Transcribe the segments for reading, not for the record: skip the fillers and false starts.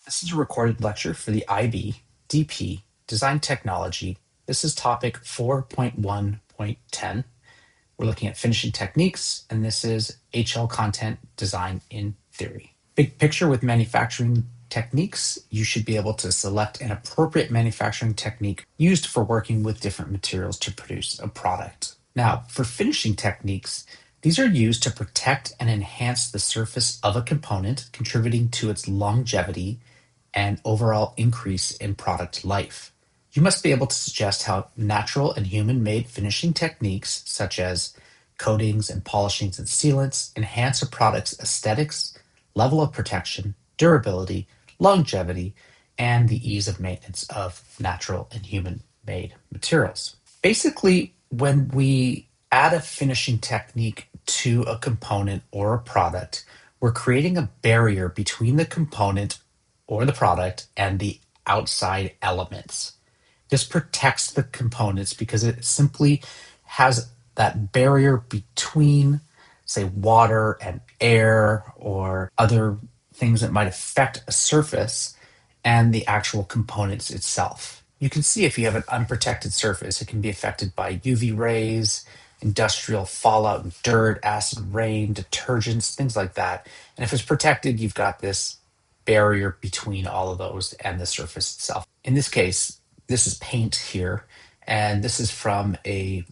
This is a recorded lecture for the IB, DP, Design Technology. This is topic 4.1.10. We're looking at finishing techniques, and this is HL content design in theory. Big picture with manufacturing techniques, you should be able to select an appropriate manufacturing technique used for working with different materials to produce a product. Now, for finishing techniques, these are used to protect and enhance the surface of a component, contributing to its longevity and overall increase in product life. You must be able to suggest how natural and human-made finishing techniques, such as coatings and polishings and sealants, enhance a product's aesthetics, level of protection, durability, longevity, and the ease of maintenance of natural and human-made materials. Basically, when we add a finishing technique to a component or a product, we're creating a barrier between the component or the product and the outside elements. This protects the components because it simply has that barrier between, say, water and air or other things that might affect a surface and the actual components itself. You can see if you have an unprotected surface, it can be affected by UV rays, industrial fallout, dirt, acid rain, detergents, things like that. And if it's protected, you've got this barrier between all of those and the surface itself. In this case, this is paint here, and this is from a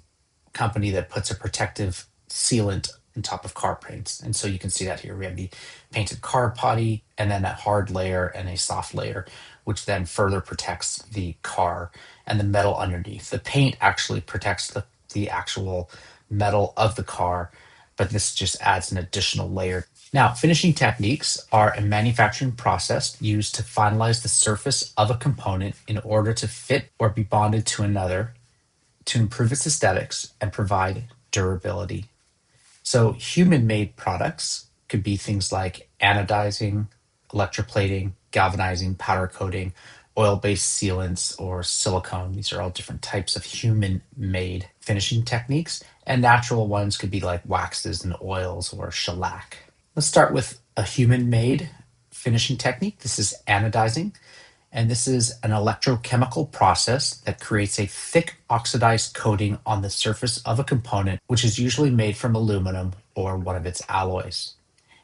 company that puts a protective sealant on top of car paints. And so you can see that here. We have the painted car body and then a hard layer and a soft layer, which then further protects the car and the metal underneath. The paint actually protects the actual metal of the car, but this just adds an additional layer. Now, finishing techniques are a manufacturing process used to finalize the surface of a component in order to fit or be bonded to another to improve its aesthetics and provide durability. So human-made products could be things like anodizing, electroplating, galvanizing, powder coating, oil-based sealants, or silicone. These are all different types of human-made finishing techniques, and natural ones could be like waxes and oils or shellac. Let's start with a human-made finishing technique. This is anodizing, and this is an electrochemical process that creates a thick oxidized coating on the surface of a component, which is usually made from aluminum or one of its alloys.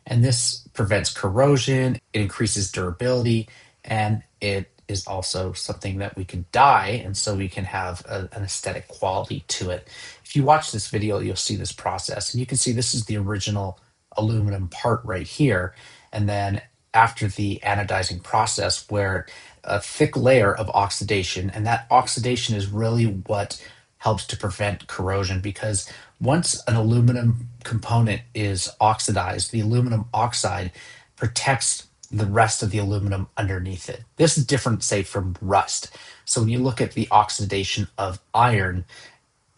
And this prevents corrosion, it increases durability, and it is also something that we can dye, and so we can have an aesthetic quality to it. If you watch this video, you'll see this process, and you can see this is the original aluminum part right here. And then after the anodizing process, where a thick layer of oxidation, and that oxidation is really what helps to prevent corrosion, because once an aluminum component is oxidized, the aluminum oxide protects the rest of the aluminum underneath it. This is different, say, from rust. So when you look at the oxidation of iron,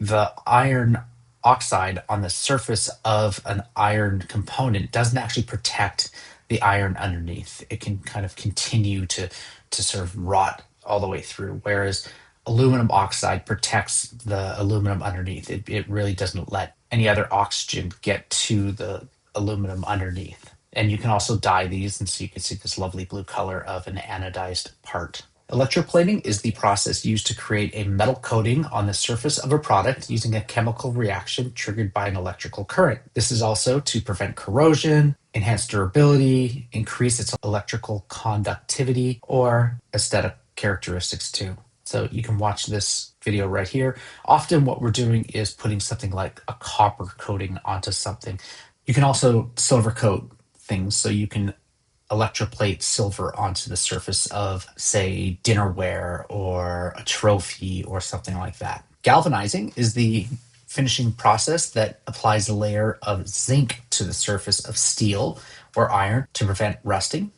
the iron oxide on the surface of an iron component doesn't actually protect the iron underneath. It can kind of continue to sort of rot all the way through, whereas aluminum oxide protects the aluminum underneath. It really doesn't let any other oxygen get to the aluminum underneath. And you can also dye these, and so you can see this lovely blue color of an anodized part. Electroplating is the process used to create a metal coating on the surface of a product using a chemical reaction triggered by an electrical current. This is also to prevent corrosion, enhance durability, increase its electrical conductivity, or aesthetic characteristics too. So you can watch this video right here. Often what we're doing is putting something like a copper coating onto something. You can also silver coat things, so you can electroplate silver onto the surface of, say, dinnerware or a trophy or something like that. Galvanizing is the finishing process that applies a layer of zinc to the surface of steel or iron to prevent rusting.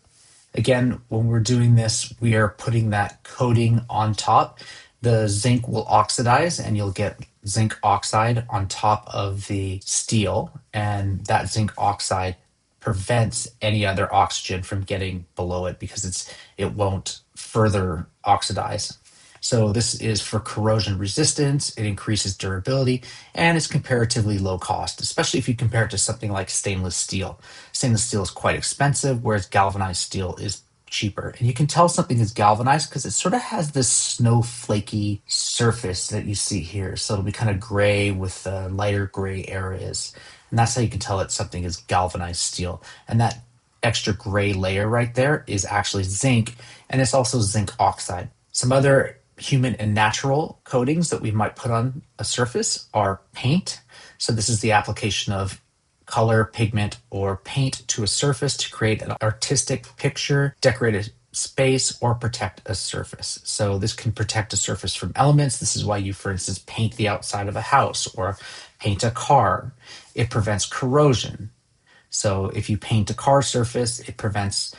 Again, when we're doing this, we are putting that coating on top. The zinc will oxidize and you'll get zinc oxide on top of the steel, and that zinc oxide prevents any other oxygen from getting below it because it won't further oxidize. So this is for corrosion resistance, it increases durability, and it's comparatively low cost, especially if you compare it to something like stainless steel. Stainless steel is quite expensive, whereas galvanized steel is cheaper. And you can tell something is galvanized because it sort of has this snowflakey surface that you see here. So it'll be kind of gray with lighter gray areas. And that's how you can tell that something is galvanized steel. And that extra gray layer right there is actually zinc, and it's also zinc oxide. Some other human and natural coatings that we might put on a surface are paint. So this is the application of color, pigment, or paint to a surface to create an artistic picture, decorate a space, or protect a surface. So this can protect a surface from elements. This is why you, for instance, paint the outside of a house or paint a car. It prevents corrosion. So if you paint a car surface, it prevents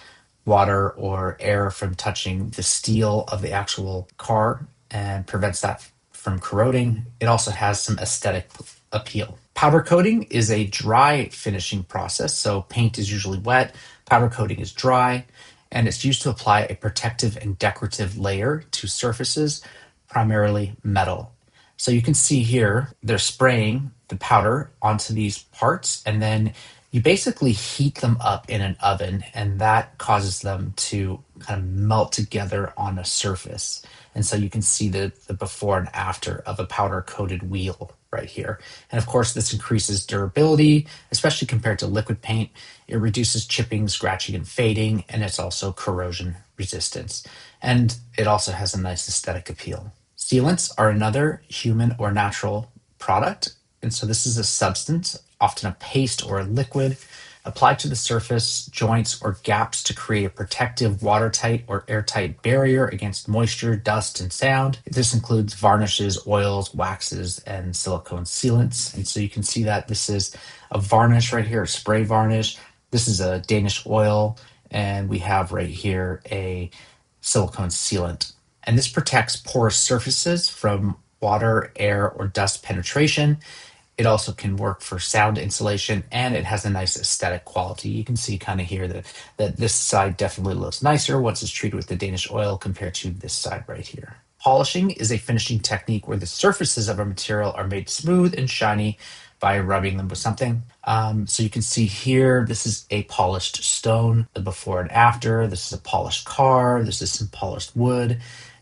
water or air from touching the steel of the actual car and prevents that from corroding. It also has some aesthetic appeal. Powder coating is a dry finishing process. So paint is usually wet, powder coating is dry, and it's used to apply a protective and decorative layer to surfaces, primarily metal. So you can see here, they're spraying the powder onto these parts, and then you basically heat them up in an oven, and that causes them to kind of melt together on a surface. And so you can see the before and after of a powder coated wheel right here. And of course, this increases durability, especially compared to liquid paint. It reduces chipping, scratching, and fading, and it's also corrosion resistance. And it also has a nice aesthetic appeal. Sealants are another human or natural product. And so this is a substance, often a paste or a liquid, applied to the surface, joints, or gaps to create a protective, watertight, or airtight barrier against moisture, dust, and sound. This includes varnishes, oils, waxes, and silicone sealants. And so you can see that this is a varnish right here, a spray varnish. This is a Danish oil, and we have right here a silicone sealant. And this protects porous surfaces from water, air, or dust penetration. It also can work for sound insulation, and it has a nice aesthetic quality. You can see kind of here that this side definitely looks nicer once it's treated with the Danish oil compared to this side right here. Polishing is a finishing technique where the surfaces of a material are made smooth and shiny by rubbing them with something. So you can see here, this is a polished stone, the before and after. This is a polished car. This is some polished wood.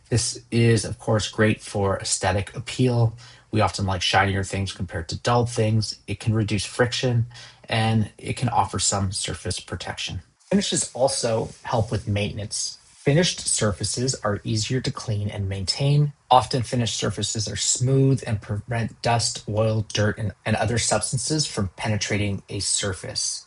This is, of course, great for aesthetic appeal. We often like shinier things compared to dull things. It can reduce friction, and it can offer some surface protection. Finishes also help with maintenance. Finished surfaces are easier to clean and maintain. Often finished surfaces are smooth and prevent dust, oil, dirt, and other substances from penetrating a surface.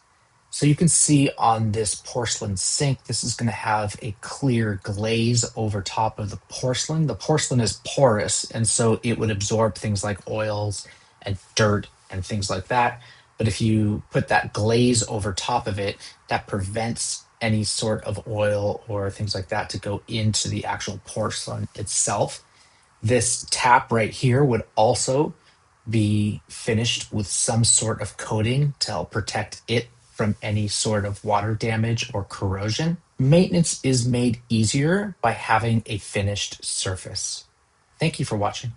So you can see on this porcelain sink, this is going to have a clear glaze over top of the porcelain. The porcelain is porous, and so it would absorb things like oils and dirt and things like that. But if you put that glaze over top of it, that prevents any sort of oil or things like that to go into the actual porcelain itself. This tap right here would also be finished with some sort of coating to help protect it from any sort of water damage or corrosion. Maintenance is made easier by having a finished surface. Thank you for watching.